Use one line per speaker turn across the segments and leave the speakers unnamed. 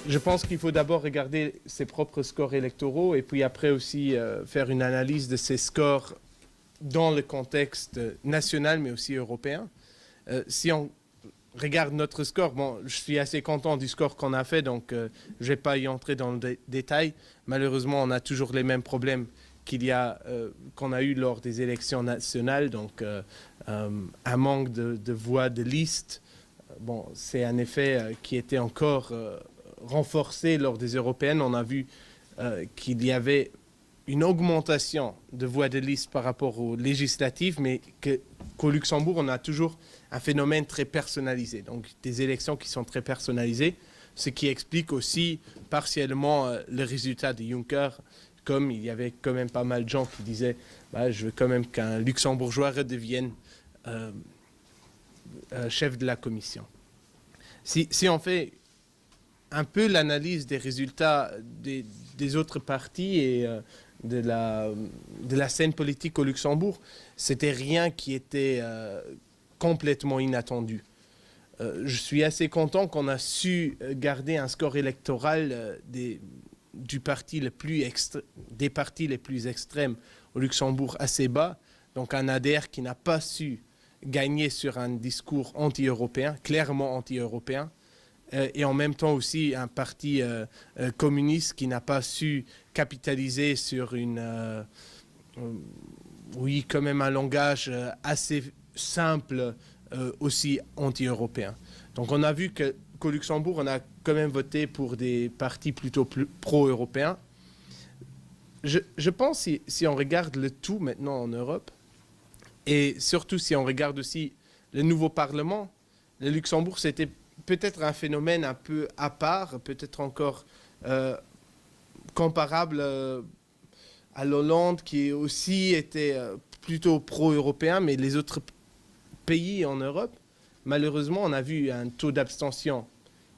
Je pense qu'il faut d'abord regarder ses propres scores électoraux et puis après aussi faire une analyse de ces scores dans le contexte national mais aussi européen. Si on regarde notre score, bon, je suis assez content du score qu'on a fait, donc je ne vais pas y entrer dans le détail. Malheureusement, on a toujours les mêmes problèmes qu'on a eu lors des élections nationales, donc un manque de voix de liste. Bon, c'est un effet qui était encore renforcé lors des européennes. On a vu qu'il y avait une augmentation de voix de liste par rapport aux législatives, mais qu'au Luxembourg, on a toujours un phénomène très personnalisé, donc des élections qui sont très personnalisées, ce qui explique aussi partiellement le résultat de Juncker, comme il y avait quand même pas mal de gens qui disaient je veux quand même qu'un luxembourgeois redevienne chef de la commission. Si on fait un peu l'analyse des résultats des autres partis et de la scène politique au Luxembourg, c'était rien qui était complètement inattendu. Je suis assez content qu'on a su garder un score électoral des partis les plus extrêmes au Luxembourg assez bas, donc un ADR qui n'a pas su gagner sur un discours anti-européen, clairement anti-européen, et en même temps aussi un parti communiste qui n'a pas su capitaliser sur quand même un langage assez simple, aussi anti-européen. Donc on a vu qu'au Luxembourg, on a quand même voté pour des partis plutôt pro-européens. Je pense, si on regarde le tout maintenant en Europe, et surtout si on regarde aussi le nouveau Parlement, le Luxembourg, c'était peut-être un phénomène un peu à part, peut-être encore comparable à l'Hollande, qui aussi était plutôt pro-européen, mais les autres pays en Europe, malheureusement, on a vu un taux d'abstention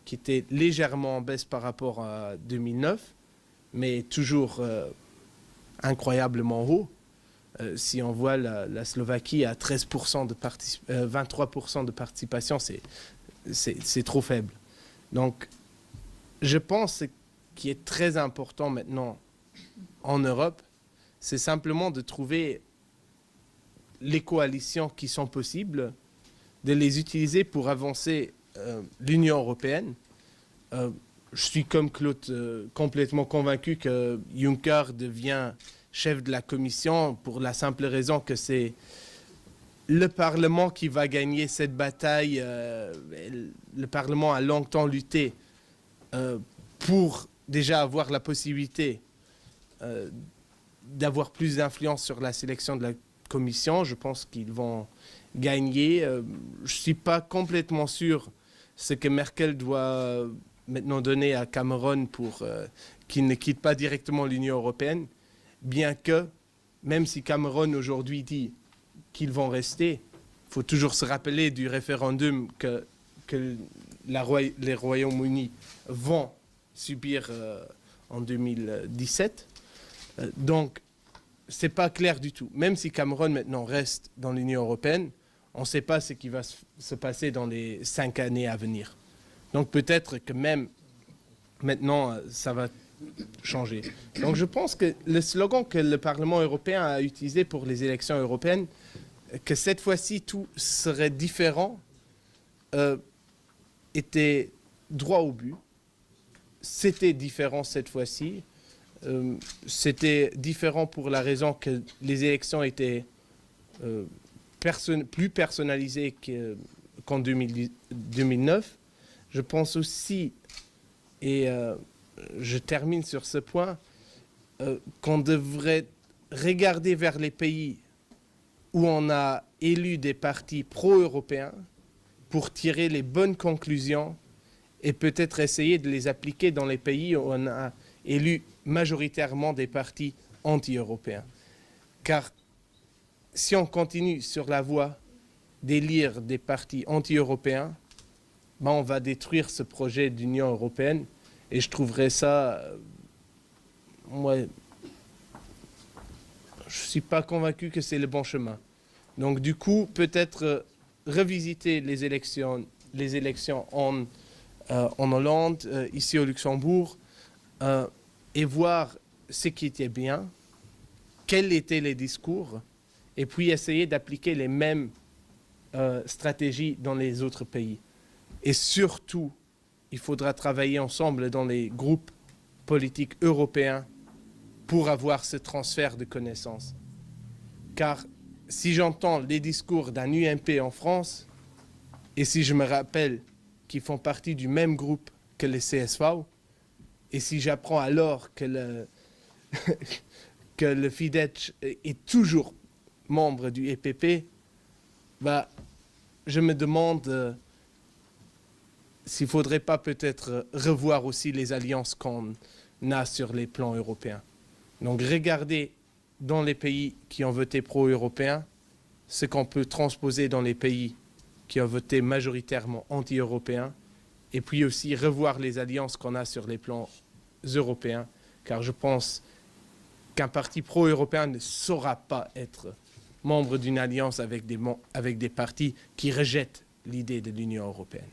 qui était légèrement en baisse par rapport à 2009, mais toujours incroyablement haut. Si on voit la Slovaquie à 13% 23% de participation, c'est trop faible. Donc, je pense que ce qui est très important maintenant en Europe, c'est simplement de trouver les coalitions qui sont possibles, de les utiliser pour avancer l'Union européenne. Je suis comme Claude complètement convaincu que Juncker devient chef de la Commission pour la simple raison que c'est le Parlement qui va gagner cette bataille. Le Parlement a longtemps lutté pour déjà avoir la possibilité d'avoir plus d'influence sur la sélection de la Commission. Je pense qu'ils vont gagner. Je ne suis pas complètement sûr ce que Merkel doit maintenant donner à Cameron pour qu'il ne quitte pas directement l'Union européenne, bien que, même si Cameron aujourd'hui dit qu'ils vont rester, il faut toujours se rappeler du référendum que les Royaumes-Unis vont subir en 2017. Donc, ce n'est pas clair du tout. Même si Cameron maintenant reste dans l'Union européenne, on ne sait pas ce qui va se passer dans les 5 années à venir. Donc peut-être que même maintenant, ça va changer. Donc je pense que le slogan que le Parlement européen a utilisé pour les élections européennes, que cette fois-ci tout serait différent, était droit au but. C'était différent cette fois-ci. C'était différent pour la raison que les élections étaient plus personnalisées qu'en 2009. Je pense aussi, et je termine sur ce point, qu'on devrait regarder vers les pays où on a élu des partis pro-européens pour tirer les bonnes conclusions et peut-être essayer de les appliquer dans les pays où on a élu majoritairement des partis anti-européens. Car si on continue sur la voie d'élire des partis anti-européens, on va détruire ce projet d'Union européenne et je trouverais ça... moi, je ne suis pas convaincu que c'est le bon chemin. Donc du coup, peut-être revisiter les élections en en Hollande, ici au Luxembourg, et voir ce qui était bien, quels étaient les discours, et puis essayer d'appliquer les mêmes stratégies dans les autres pays. Et surtout, il faudra travailler ensemble dans les groupes politiques européens pour avoir ce transfert de connaissances. Car si j'entends les discours d'un UMP en France, et si je me rappelle qu'ils font partie du même groupe que les CSV, et si j'apprends alors que le Fidesz est toujours membre du EPP, bah, je me demande s'il ne faudrait pas peut-être revoir aussi les alliances qu'on a sur les plans européens. Donc regardez dans les pays qui ont voté pro-européen ce qu'on peut transposer dans les pays qui ont voté majoritairement anti-européens, et puis aussi revoir les alliances qu'on a sur les plans européens, car je pense qu'un parti pro-européen ne saura pas être membre d'une alliance avec des partis qui rejettent l'idée de l'Union européenne.